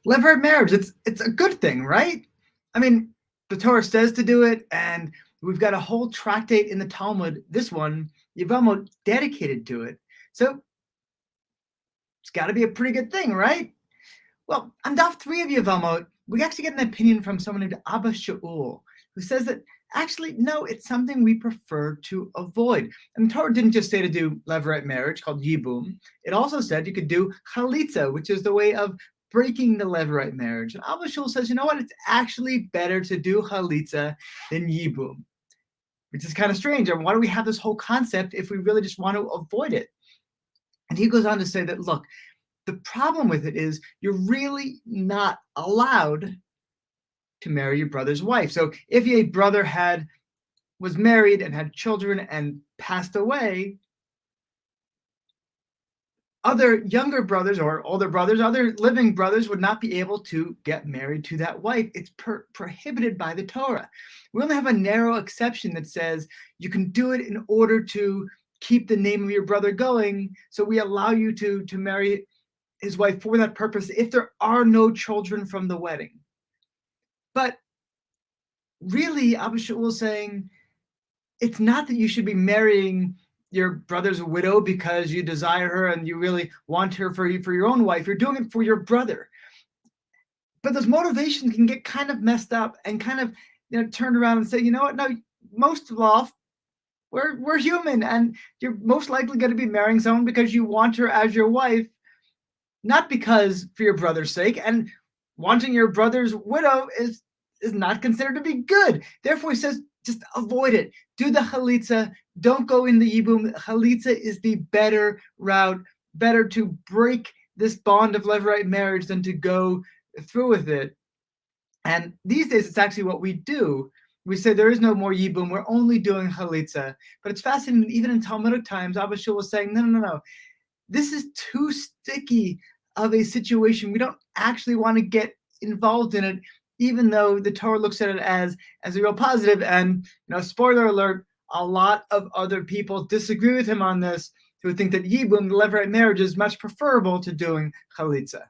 Levirate marriage, it's a good thing, right? I mean, the Torah says to do it, and we've got a whole tractate in the Talmud, this one, Yevamot, dedicated to it. So it's got to be a pretty good thing, right? Well, on Daf 3 of Yevamot, we actually get an opinion from someone named Abba Shaul, who says that actually, no, it's something we prefer to avoid. And the Torah didn't just say to do levirate marriage, called yibum. It also said you could do chalitza, which is the way of breaking the levirate marriage. And Abba Shaul says, you know what? It's actually better to do chalitza than yibum, which is kind of strange. And why do we have this whole concept if we really just want to avoid it? And he goes on to say that, look, the problem with it is you're really not allowed to marry your brother's wife. So if a brother was married and had children and passed away, other younger brothers or older brothers, other living brothers would not be able to get married to that wife. It's prohibited by the Torah. We only have a narrow exception that says you can do it in order to keep the name of your brother going. So we allow you to marry his wife for that purpose if there are no children from the wedding. But really, Abba Shaul is saying it's not that you should be marrying your brother's widow because you desire her and you really want her for your own wife. You're doing it for your brother. But those motivations can get kind of messed up and kind of turned around and say, you know what? No, most of all, we're human, and you're most likely going to be marrying someone because you want her as your wife, not because for your brother's sake. And wanting your brother's widow is not considered to be good. Therefore, he says, just avoid it. Do the chalitza. Don't go in the yibum. Chalitza is the better route. Better to break this bond of levirate marriage than to go through with it. And these days, it's actually what we do. We say there is no more yibum. We're only doing chalitza. But it's fascinating. Even in Talmudic times, Abba Shaul was saying, no. This is too sticky of a situation. We don't actually want to get involved in it, even though the Torah looks at it as a real positive. And spoiler alert, a lot of other people disagree with him on this, who think that yibum, the levirate marriage, is much preferable to doing chalitza.